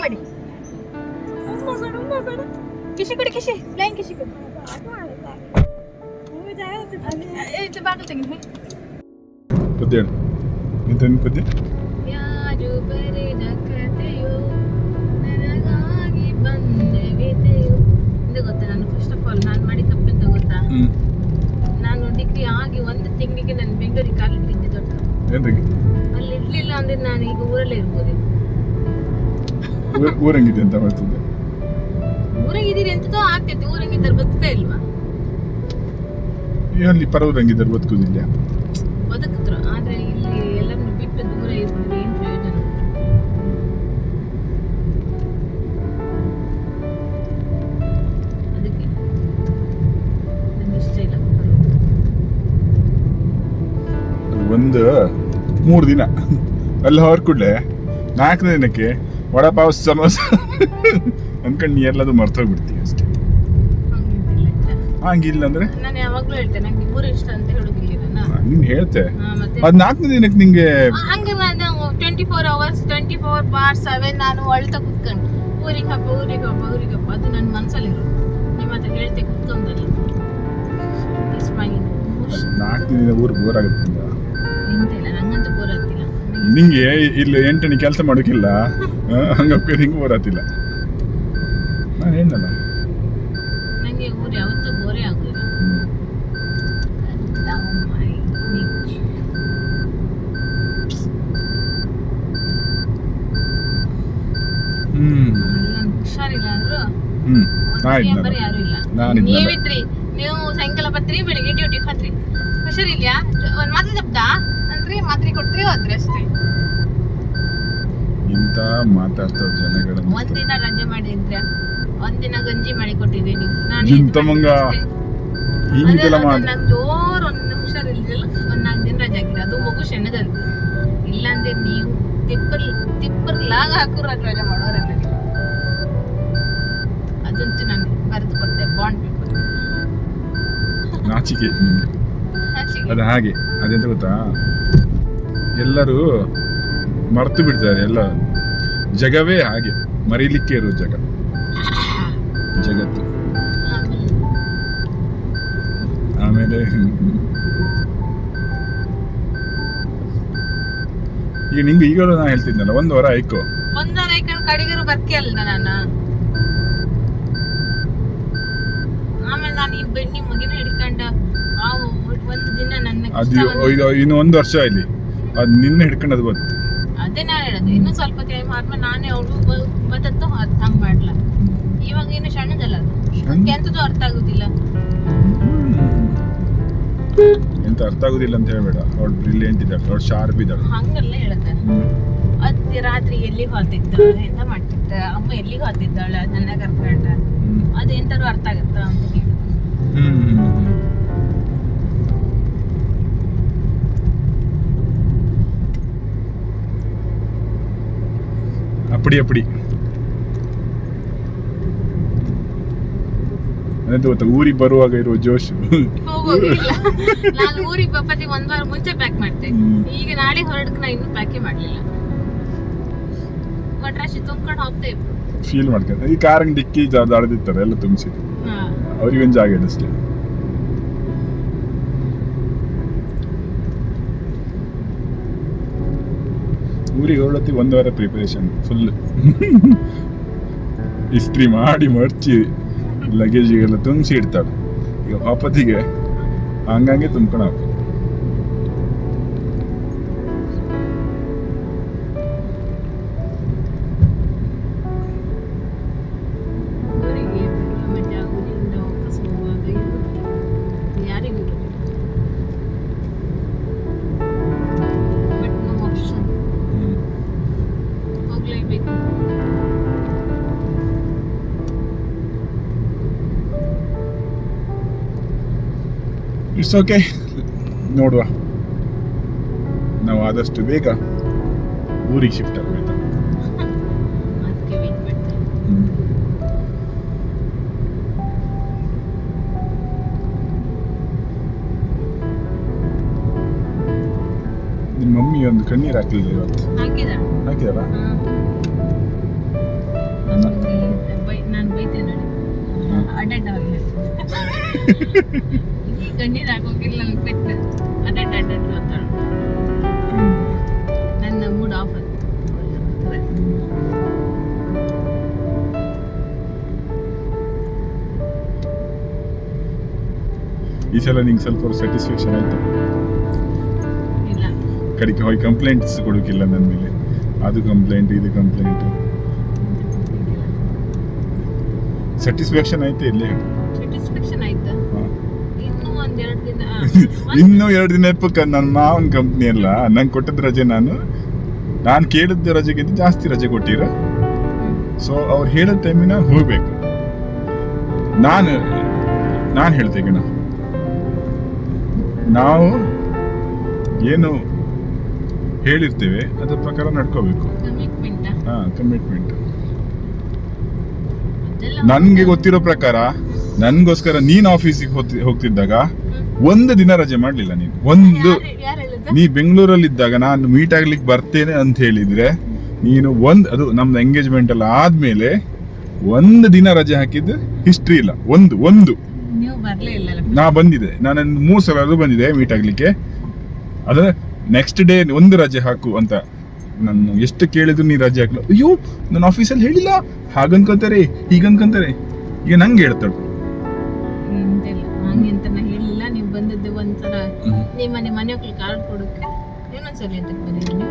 ಮಾಡಿ ಕಿಶಿ ಕೊಡಿ ಕಿಶಿ ಲೈನ್ ಕಿಶಿ ಕೊಡಿ ಬಾಗಿಲು ತೆಗಿ ಪದ್ಯ ಎಂತೇನು ಪದ್ಯ ಯಾರು ಬರೆದ ಕಥೆಯೋ ನನಗಾಗಿ ಬಂದ ವಿಧೆಯೋ ಇದು ಗೊತ್ತಾ ನಾನು ಫಸ್ಟ್ ಆಫ್ ಆಲ್ ನಾನು ಮಾಡಿ ತಪ್ಪೆಂತ ಗೊತ್ತಾ ನಾನು ಡಿಗ್ರಿ ಆಗಿ ಒಂದು ತಿಂಗಳಿಗೆ ನಾನು ಬೆಂಗಳೂರಿಗೆ ಕಾಲಿಟ್ಟಿದ್ದೆ ದೊಡ್ಡ ಅಲ್ಲಿ ಇಡ್ಲಿಲ್ಲ ಅಂದ್ರೆ ನಾನು ಈಗ ಊರಲ್ಲೇ ಇರ್ಬೋದು ಊರಂಗಿದೆ ಅಂತ ಮಾಡ್ತಿದ್ದೆ ಊರಂಗಿದ್ದೀರಿ ಎಂತದೋ ಆಗ್ತೈತೆ ಊರಂಗಿದ್ದಾರೆ ಬದುಕ್ತಾ ಇಲ್ವಾ ಅಲ್ಲಿ ಪರವರಂಗಿದ್ದಾರೆ ಬದುಕುದಿಲ್ಲ ಬದುಕಿದ್ರು ಆದ್ರೆ ಇಲ್ಲಿ ಎಲ್ಲರನ್ನು ಬಿಟ್ಟು ದೂರ ಇರ್ಬೋದು ಏನ್ ಪ್ರಯೋಜನ ಅದಕ್ಕೆ ನಂಗೆ ಇಷ್ಟ ಇಲ್ಲ ಒಂದು 3 ದಿನ ಅಲ್ಲಿ ಹೊರಕೂಡ್ಲೆ 4ನೇ ದಿನಕ್ಕೆ ವಡಪಾವ್ ಸಮೋಸ ಅನ್ಕೊಂಡು ನೀ ಎಲ್ಲದು ಮರ್ತೋಗ್ಬಿಡ್ತೀವಿ ಅಷ್ಟೇ ಹಂಗಿಲ್ಲ ಅಂದ್ರೆ ನಾನು ಯಾವಾಗ್ಲೂ ಹೇಳ್ತೇನೆ ನಂಗೆ ಊರು ಇಷ್ಟ ಅಂತ ಹೇಳುದಿಲ್ಲ ನಾನು ನೀನ್ ಹೇಳ್ತೆ ಅದ್ 4ನೇ ದಿನಕ್ಕೆ ನಿಂಗೆ ಹಂಗೆ ನಾನು 24 hours 24/7 ನಾನು ಅಳ್ತಾ ಕುತ್ಕೊಂಡು ಊರಿಗೆ ಹಬ್ಬ ಅದು ನನ್ನ ಮನ್ಸಲ್ಲಿ ಇರೋದು ನಿಮ್ಮ ಹತ್ರ ಹೇಳ್ತೆ ಕುತ್ಕೊಂಡಲ್ಲ 4 ದಿನ ಊರು ಬೋರ್ ಆಗುತ್ತೆ ಎಂತಿಲ್ಲ ನಂಗಂತೂ ಬೋರ್ ಆಗ್ತಿಲ್ಲ ನಿಂಗೆ ಇಲ್ಲಿ 8 ಕೆಲಸ ಮಾಡೋಕಿಲ್ಲ ಹಂಗಪ್ಪ ನಿಂಗೆ ಬೋರ್ ಆಗ್ತಿಲ್ಲ ನಾನು ಏನಲ್ಲ ನಂಗೆ ಊರು ಯಾವತ್ತೂ ಬೋರೇ ಆಗುದಿಲ್ಲ ಹುಷಾರಿಲ್ಲ ಅಂದ್ರು ಬರೀ ಯಾರು ಇಲ್ಲ ನೀವಿದ್ರಿ ನೀವು ಸಾಯಂಕಾಲ ಬರ್ತೀರಿ ಬೆಳಿಗ್ಗೆ ಡ್ಯೂಟಿಗೆ ಹೋದ್ರಿ ಹುಷಾರಿಲ್ಯಾ ಒಂದ್ ಮಾತ್ರೆ ಜಪ್ದ ಅಂದ್ರಿ ಮಾತ್ರೆ ಕೊಟ್ರಿ ಹೋದ್ರಿ ಅಷ್ಟೇ ಇಂತ ಮಾತಾಡ್ತಾವ ಜನಗಳ ಒಂದಿನ ರಜೆ ಮಾಡಿದ್ರೆ ಒಂದಿನ ಗಂಜಿ ಮಾಡಿ ಕೊಟ್ಟಿದ್ದೆ ನೀವು ನಂಗೆ ಜೋರ್ ಒಂದ್ ಹುಷಾರಿಲ್ದಿಲ್ಲ ಒಂದ್ 4 ದಿನ ರಜೆ ಹಾಕಿದ್ರೆ ಅದು ಮಗು ಸಣ್ಣದಲ್ಲಿ ಇಲ್ಲಾಂದ್ರೆ ನೀವು ತಿಪ್ಪರ್ಲಾಗ ಹಾಕುರ ರಜೆ ಮಾಡೋರಲ್ಲ ಅದಂತೂ ನಾನು ಬರೆದು ಕೊಡ್ತೆ ಬಾಂಡ್ ಪೇಪರ್ ನಾಚಿಕೆ ಅದು ಹಾಗೆ ಅದೆಂತ ಗೊತ್ತಾ ಎಲ್ಲರೂ ಮರ್ತು ಬಿಡ್ತಾರೆ ಎಲ್ಲ ಜಗವೇ ಹಾಗೆ ಮರೀಲಿಕ್ಕೆ ಇರೋ ಜಗತ್ತು ಆಮೇಲೆ ಈಗ ನಿಂಗೆ ಈಗಲೂ ನಾನು ಹೇಳ್ತಿದ್ನಲ್ಲ 1 ವಾರ ಆಯ್ಕೋ 1 ವಾರ ಆಯ್ಕೊಂಡು ಕಡಿಗರು ಬರ್ಕೆ ಅಲ್ಲ ನಾನು ಆಮೇಲೆ ನಾನು ಈ ಬೆಣ್ಣಿ ಮಗಿನ ಹಿಡ್ಕೊಂಡು ಒಂದು ದಿನ ನನ್ನ ಅದು ಇನ್ನು 1 ವರ್ಷ ಇಲ್ಲಿ ಅದು ನಿನ್ನೆ ಹಿಡ್ಕೊಂಡು ಅದು ಬಂತು ಅದೇ ನಾನು ಹೇಳೋದು ಇನ್ನು ಸ್ವಲ್ಪ ಟೈಮ್ ಆದ್ಮೇಲೆ ನಾನೇ ಅವಳು ಬದತ್ತು ಹಂಗೆ ಮಾಡ್ಲ ಇವಾಗ ಇನ್ನು ಸಣ್ಣದಲ್ಲ ಅದು ಎಂತದ್ದು ಅರ್ಥ ಆಗುದಿಲ್ಲ ಎಂತ ಅರ್ಥ ಆಗುದಿಲ್ಲ ಅಂತ ಹೇಳ್ಬೇಡ ಅವಳು ಬ್ರಿಲಿಯಂಟ್ ಇದ್ದಾಳೆ ಅವಳು ಶಾರ್ಪ್ ಇದ್ದಾಳೆ ಹಂಗಲ್ಲ ಹೇಳುತ್ತೆ ಅದ್ ರಾತ್ರಿ ಎಲ್ಲಿಗೆ ಹೋಗ್ತಿದ್ದ ಎಂತ ಮಾಡ್ತಿದ್ದ ಅಮ್ಮ ಎಲ್ಲಿಗೆ ಹೋಗ್ತಿದ್ದಾಳೆ ನನ್ನ ಕರ್ಕೊಂಡ ಅದು ಎಂತಾರು ಅರ್ಥ ಆಗತ್ತ ಅಂತ ಹೇಳಿ ಅಪ್ಪಡಿ ಅದಂತ ಗೊತ್ತಾ ಊರಿಗೆ ಬರುವಾಗ ಇರುವ ಜೋಶ್ ನಾನು ಊರಿಗೆ ಬಪ್ಪತಿ 1 ವಾರ ಮುಂಚೆ ಪ್ಯಾಕ್ ಮಾಡ್ತೆ ಈಗ ನಾಳೆ ಹೊರಡಕ್ಕೆ ನಾ ಇನ್ನೂ ಪ್ಯಾಕೇ ಮಾಡ್ಲಿಲ್ಲ ಒಟ್ರಾಶಿ ತುಂಬ್ಕೊಂಡು ಹೋಗ್ತೇ ಫೀಲ್ ಮಾಡ್ಕೊಂಡು ಈ ಕಾರಂಗ್ ಡಿಕ್ಕಿ ದಾಡದಿರ್ತಾರೆ ಎಲ್ಲ ತುಂಬಿಸಿ ಅವ್ರಿಗೊಂದು ಜಾಗ ಇದೆ ಅಷ್ಟೇ ಊರಿಗೆ ಹೊರಡತ್ತಿ 1 ವಾರ ಪ್ರಿಪರೇಷನ್ ಫುಲ್ ಇಸ್ತ್ರಿ ಮಾಡಿ ಮರ್ಚಿ ಲಗೇಜಿಗೆಲ್ಲ ತುಂಬಿಸಿ ಇಡ್ತಾಳೆ ಈಗ ವಾಪತ್ತಿಗೆ ಹಂಗಂಗೆ ತುಂಬ್ಕೊಂಡು ಹಾಕಿ ಇಟ್ಸ್ ಓಕೆ ನೋಡುವ ನಾವು ಆದಷ್ಟು ಬೇಗ ಊರಿಗೆ ಶಿಫ್ಟ್ ಆಗಬೇಕು. ಅದಕ್ಕೆ ವೇಟ್ ಮಾಡ್ತೀನಿ. ನಿಮ್ಮ ಮಮ್ಮಿ ಒಂದು ಕಣ್ಣೀರು ಹಾಕಲಿಲ್ಲ ಇವತ್ತು? ಹಾಕಿದಾರ? ನಾನು ಬೈತೇನೆ ಅಡ್ಡಾಡ ಈ ಕಣ್ಣೀರು ಹಾಕೋಕಿಲ್ಲ ನನಗೆ ಬಿಟ್ಟು ಅಡ್ಡಾಡ ಮಾತಾಡು. ನನ್ನ ಮೂಡ್ ಆಫ್ ಆಯ್ತು. ಈ ಸಲ ನಿಂಗೆ ಸ್ವಲ್ಪ ಸ್ಯಾಟಿಸ್ಫ್ಯಾಕ್ಷನ್ ಆಯ್ತು? ಇಲ್ಲ, ಕಡೆಗೆ ಹೋಗಿ ಕಂಪ್ಲೇಂಟ್ಸ್ ಕೊಡೋಕ್ಕಿಲ್ಲ ನನ್ನ ಮೇಲೆ, ಅದು ಕಂಪ್ಲೇಂಟ್ ಇದು ಕಂಪ್ಲೇಂಟ್. ಸ್ಯಾಟಿಸ್ಫ್ಯಾಕ್ಷನ್ ಆಯ್ತು ಇಲ್ಲಿ? ಸ್ಯಾಟಿಸ್ಫ್ಯಾಕ್ಷನ್ ಆಯ್ತಾ? ಇನ್ನೂ ಒಂದೆರಡು ದಿನ ಇನ್ನೂ 2 ದಿನ ಇಪ್ಪಕ್ಕ ನನ್ನ ಮಾವನ ಕಂಪ್ನಿ ಅಲ್ಲ ನಂಗೆ ಕೊಟ್ಟದ ರಜೆ. ನಾನು ಕೇಳಿದ್ದ ರಜೆಗಿಂತ ಜಾಸ್ತಿ ರಜೆ ಕೊಟ್ಟಿರ. ಸೊ ಅವ್ರು ಹೇಳಿದ ಟೈಮಿನ ಹೋಗ್ಬೇಕು. ನಾನು ಹೇಳ್ತೇನೆ ನಾವು ಏನು ಹೇಳಿರ್ತೇವೆ ಅದ್ರ ಪ್ರಕಾರ ನಡ್ಕೋಬೇಕು. ಕಮಿಟ್ಮೆಂಟ್. ನನ್ಗೆ ಗೊತ್ತಿರೋ ಪ್ರಕಾರ ನನ್ಗೋಸ್ಕರ ನೀನ್ ಆಫೀಸಿಗೆ ಹೋಗ್ತಿದ್ದಾಗ 1 ದಿನ ರಜೆ ಮಾಡ್ಲಿಲ್ಲ ನೀನು. ನೀ ಬೆಂಗಳೂರಲ್ಲಿದ್ದಾಗ ನಾನು ಮೀಟ್ ಆಗ್ಲಿಕ್ಕೆ ಬರ್ತೇನೆ ಅಂತ ಹೇಳಿದ್ರೆ ನೀನು ಅದು ನಮ್ದು ಎಂಗೇಜ್ಮೆಂಟ್ ಎಲ್ಲ ಆದ್ಮೇಲೆ 1 ದಿನ ರಜೆ ಹಾಕಿದ್ದು ಹಿಸ್ಟ್ರಿ ಇಲ್ಲ. ಒಂದು ನಾ ಬಂದಿದೆ, ನಾನು 3 ಸಲ ಅದು ಬಂದಿದೆ ಮೀಟ್ ಆಗ್ಲಿಕ್ಕೆ. ಅದ್ರ ನೆಕ್ಸ್ಟ್ ಡೇ 1 ರಜೆ ಹಾಕು ಅಂತ ನಾನು ಎಷ್ಟು ಕೇಳಿದ್ರು ನೀ ರಜೆ ಹಾಕಲ್ಲ. ಅಯ್ಯೋ ನನ್ನ ಆಫೀಸಲ್ಲಿ ಹೇಳಿಲ್ಲ, ಹಾಗನ್ಕೊಂತಾರೆ ಹೀಗನ್ಕೊಂತಾರೆ. ಈಗ ನಂಗೆ ಹೇಳ್ತಾಳೆ ಹೇಳಿಲ್ಲ. ನೀವು ಬಂದದ್ದು ಒಂದ್ಸಲ ನಿಮ್ಮ ಮನೆ ಕಾರ್ಡ್ ಕೊಡೋಕೆ ಇನ್ನೊಂದ್ಸಲ ಎಂತಕ್ಕೆ ಬಂದಿದ್ದೀನಿ?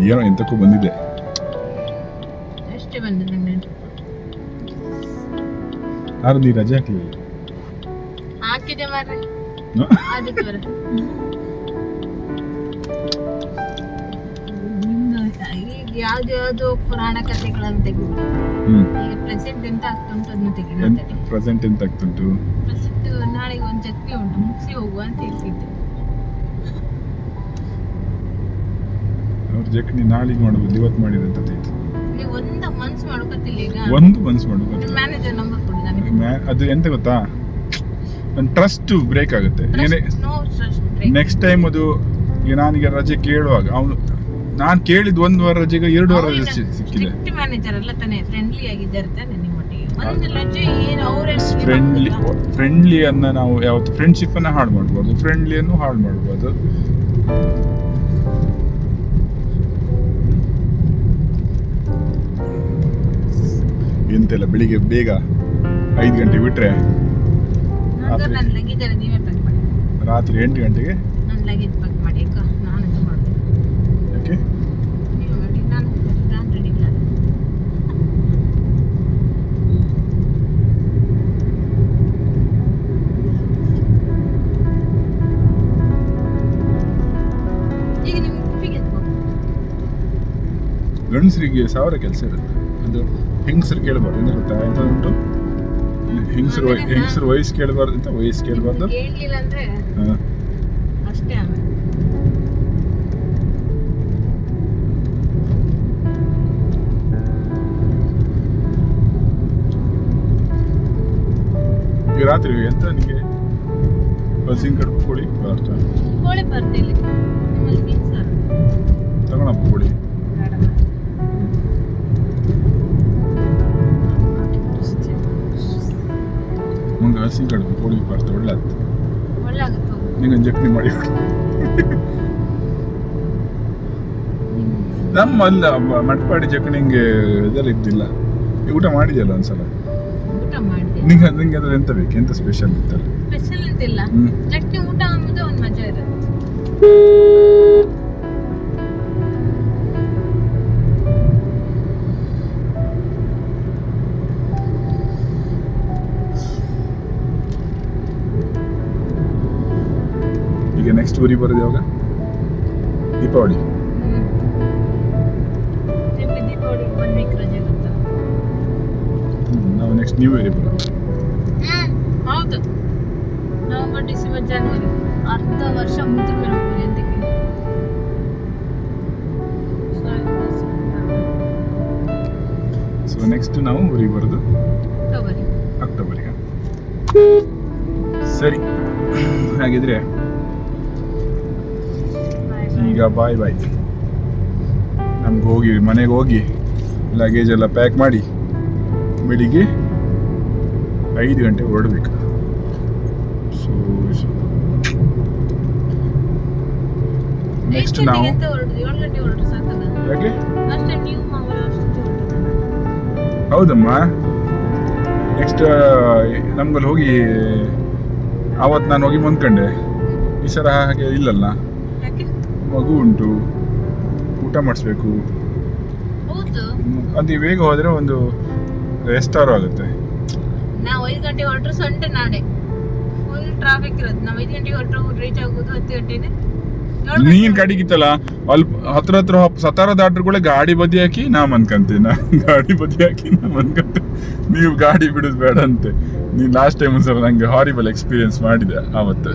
ಏನೋ ಎಂತಕ್ಕೂ ಬಂದಿದೆ ಅಷ್ಟೇ ಬಂದಿದೆ. ಯಾರು ನೀ ರಜೆ ಹಾಕ್ಲಿಲ್ಲ? ಹಾಕಿದೆ ಮಾರ್ರೆ ಆದಿತ್ಯವಾರ. ಈಗ ಯಾವ್ದು ಪುರಾಣ ಕಥೆಗಳನ್ನು ತೆಗಿಬಿಟ್ಟು ಈಗ ಪ್ರೆಸೆಂಟ್ ಎಂತ ಆಗ್ತುಂಟು ಅದನ್ನ ತೆಗಿ. ಪ್ರೆಸೆಂಟ್ ಎಂತ ಆಗ್ತುಂಟು? ಪ್ರೆಸೆಂಟ್ ನಾಳೆಗೆ ಒಂದು ಚಟ್ನಿ ಉಂಟು, ಮುಗಿಸಿ ಹೋಗುವ ಅಂತ ಹೇಳ್ತಿದ್ದೆ. ಅವ್ರ ಚಟ್ನಿ ನಾಳೆಗೆ ಮಾಡಬಹುದು, ಇವತ್ತು ಮಾಡಿದಂತೈತಿ. ನೀವು ಒಂದು ಮನ್ಸು ಮಾಡ್ಕೊತಿಲ್ಲ. ಈಗ ಒಂದು ಮನ್ಸು ಮಾಡ್ಬೋದು. ಮ್ಯಾನೇಜರ್ ನಂಬರ್ ಕೊಡಿ ನನಗೆ. ಅದು ಎಂತ ಗೊತ್ತಾ, ನನ್ನ ಟ್ರಸ್ಟ್ ಬ್ರೇಕ್ ಆಗುತ್ತೆ. ನೆಕ್ಸ್ಟ್ ಟೈಮ್ ಅದು ನಾನೀಗ ರಜೆ ಕೇಳುವಾಗ ನಾನು ಕೇಳಿದ್ 1 ವಾರ ರಜೆಗೆ 2 ವಾರ ರಜೆ ಸಿಕ್ಕಿದೆ. ಮ್ಯಾನೇಜರ್ ಅಲ್ಲ ತಾನೆ, ಫ್ರೆಂಡ್ಲಿ ಆಗಿದ್ದಾರೆ ತಾನೆ ನಿಮ್ಮೊಟ್ಟಿಗೆ. ಒಂದು ರಜೆ ಏನು ಅವರೇ ಫ್ರೆಂಡ್ಲಿ ಅನ್ನ ನಾವು ಯಾವತ್ತು ಫ್ರೆಂಡ್ಶಿಪ್ ಅನ್ನ ಹಾಳು ಮಾಡಬಾರ್ದು, ಫ್ರೆಂಡ್ಲಿಯನ್ನು ಹಾಳು ಮಾಡಬಾರ್ದು. ಎಂತೆಲ್ಲ ಬೆಳಿಗ್ಗೆ ಬೇಗ 5 ಗಂಟೆ ಬಿಟ್ರೆ ರಾತ್ರಿ 8 ಗಂಟೆಗೆ ನನ್ನ ಲಗೇಜ್ ಪ್ಯಾಕ್ ಮಾಡಿ. ನಾನು ಇದು ಮಾಡ್ತೀನಿ. ಯಾಕೆ? ನೀವು ಮಾಡಿ, ನಾನು ರೆಡಿ ಇಲ್ಲ. ಈಗ ನಿಮ್ಮ ಉಪ್ಪಿಗೆ ಗಂಡಸರಿಗೆ 1000 ಕೆಲಸ ಇರುತ್ತೆ. ಅದು ಹೆಂಗಸರು ಕೇಳಬಾರ್ದು. ಏನು ಗೊತ್ತಾ ಎಂತ ಉಂಟು, ಹೆಂಗಸರು ವಯಸ್ಸು ಕೇಳಬಾರ್ದು ಅಂತ. ವಯಸ್ಸು ಕೇಳಬಾರ್ದು, ಕೇಳಲಿಲ್ಲ ಅಂದ್ರೆ ಅಷ್ಟೇ. ಈಗ ರಾತ್ರಿ ಎಂತ ನಿಮಗೆ ಹಸಿನ ಕಡುಬು ಕೋಳಿ ಬರ್ತಾ? ಕೋಳಿ ಬರ್ತಿಲ್ಲ ನಿಮ್ಮಲ್ಲಿ ಮೀನು ಸಾರು ತಗೊಳಪ್ಪ ಕೋಳಿ. ಮುಂದೆ ಹಸಿ ಕಡುಬು ಕೋಳಿ ಬರ್ತಾ ಒಳ್ಳೆ ಆಗುತ್ತೆ. ನಿಂಗೊಂದು ಚಟ್ನಿ ಮಾಡಿ ನಮ್ಮಲ್ಲ ಮಟ್ಪಾಡಿ ಚಟ್ನಿಂಗೆ ಇದೆಲ್ಲ ಇದ್ದಿಲ್ಲ. ನೀವು ಊಟ ಮಾಡಿದ್ಯಲ್ಲ ಒಂದ್ಸಲ? ಊಟ ಮಾಡಿದೆ. ನಿಂಗೆ ಅದ್ರಲ್ಲಿ ಎಂತ ಬೇಕು? ಎಂತ ಸ್ಪೆಷಲ್ ಇತ್ತಲ್ಲ? ಸ್ಪೆಷಲ್ ಅಂತಿಲ್ಲ, ಚಟ್ನಿ ಊಟ ಅನ್ನೋದೇ ಒಂದು ಮಜಾ ಇರುತ್ತೆ. ಈಗ ನೆಕ್ಸ್ಟ್ ಊರಿಗೆ ಬರೋದು ಯಾವಾಗ? ದೀಪಾವಳಿ. ದೀಪಾವಳಿ 1 ವೀಕ್ ರಜೆ ಇರುತ್ತೆ. ನಾವು ನೆಕ್ಸ್ಟ್ ನ್ಯೂ ಇಯರ್ ಬರೋದು. ಹೌದು, ನವೆಂಬರ್ ಡಿಸೆಂಬರ್ ಜನವರಿ ಅರ್ಧ ವರ್ಷ ಮುಗಿದ ಮೇಲೆ ಎಂತಕ್ಕೆ ನೆಕ್ಸ್ಟ್ ನಾವು ಊರಿಗೆ ಬರೋದು ಅಕ್ಟೋಬರ್. ಅಕ್ಟೋಬರ್ಗೆ. ಸರಿ, ಹಾಗಿದ್ರೆ ಈಗ ಬಾಯ್ ಬಾಯ್. ನಮ್ಗೆ ಹೋಗಿ ಮನೆಗೆ ಹೋಗಿ ಲಗೇಜ್ ಎಲ್ಲ ಪ್ಯಾಕ್ ಮಾಡಿ ಬೆಳಿಗ್ಗೆ 5 ಗಂಟೆ ಹೊರಡ್ಬೇಕು. ಸೊ ನೆಕ್ಸ್ಟ್ ನಾವು ಎಂತ ಹೊರಡುದು? 7 ಗಂಟೆ ಹೊರಟು ಸಾಕಲ್ಲ? ಯಾಕೆ? ಅಷ್ಟೇ ನೀವು ಮಾಮೂಲು ಅಷ್ಟೊತ್ತಿಗೆ ಹೊರಟದ್ದು. ಹೌದಮ್ಮ, ನೆಕ್ಸ್ಟ್ ನಮ್ಗಲ್ಲಿ ಹೋಗಿ ಆವತ್ತು ನಾನು ಹೋಗಿ ಬಂದ್ಕೊಂಡೆ. ಈ ಸಲ ಹಾಗೆ ಇಲ್ಲಲ್ಲ, ಯಾಕೆ? ಮಗು ಉಂಟು, ಊಟ ಮಾಡಿಸ್ಬೇಕು. ಹೌದು, ಅದು ಬೇಗ ಹೋದರೆ ಒಂದು ರೆಸ್ಟ್ ಅವರ್ ಆಗುತ್ತೆ. ನಾವು 5 ಗಂಟೆ ಹೊರಟ್ರು ಸಂಡೆ ನಾಳೆ ಫುಲ್ ಟ್ರಾಫಿಕ್ ಇರೋದು. ನಾವು 5 ಗಂಟೆಗೆ ಹೊರಟ್ರು ರೀಚ್ ಆಗೋದು 10 ಗಂಟೆನೆ. ನೀನ್ ಕಡಿಗಿತ್ತಲ್ಲ ಅಲ್ಲಿ ಹತ್ರ ಸತಾರ ದಾಟ್ರುಗಳೇ ಗಾಡಿ ಬದಿ ಹಾಕಿ ನಾ ಅನ್ಕಂತೀನಿ. ಗಾಡಿ ಬದಿ ಹಾಕಿ ನಾ ಅನ್ಕಂತೆ, ನೀವು ಗಾಡಿ ಬಿಡೋದು ಬೇಡ ಅಂತೆ. ನೀನ್ ಲಾಸ್ಟ್ ಟೈಮ್ ಒಂದ್ಸಲ ನಂಗೆ ಹಾರಿಬಲ್ ಎಕ್ಸ್ಪೀರಿಯನ್ಸ್ ಮಾಡಿದೆ ಅವತ್ತು.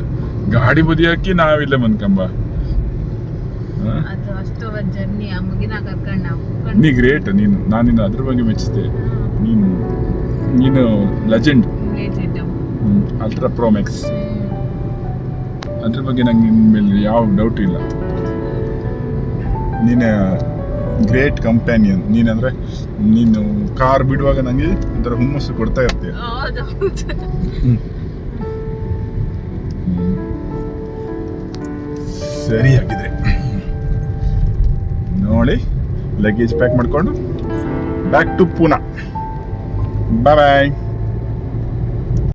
ಗಾಡಿ ಬದಿ ಹಾಕಿ ನಾವಿಲ್ಲೇ ಮನ್ಕಂಬ. ಅದು ಅಷ್ಟು ಜರ್ನಿ ಆ ಮುಗಿನ ಕರ್ಕೊಂಡು ನಾವು ನೀ ಗ್ರೇಟ್. ನೀನು, ನಾನಿನ್ನು ಅದ್ರ ಬಗ್ಗೆ ಮೆಚ್ಚಿದೆ. ನೀನು ಲೆಜೆಂಡ್, ಅಲ್ಟ್ರಾ ಪ್ರೋ ಮ್ಯಾಕ್ಸ್. ಅದ್ರ ಬಗ್ಗೆ ನಂಗೆ ಮೇಲೆ ಯಾವ ಡೌಟ್ ಇಲ್ಲ. ನೀನು ಗ್ರೇಟ್ ಕಂಪ್ಯಾನಿಯನ್. ನೀನಂದ್ರೆ ನೀನು ಕಾರ್ ಬಿಡುವಾಗ ನಂಗೆ ಒಂಥರ ಹುಮ್ಮಸ್ಸು ಕೊಡ್ತಾ ಇರ್ತೀಯ. ಸರಿ, ಹಾಗಿದ್ರೆ ನೋಡಿ ಲಗೇಜ್ ಪ್ಯಾಕ್ ಮಾಡ್ಕೊಂಡು back to Poona. Bye bye.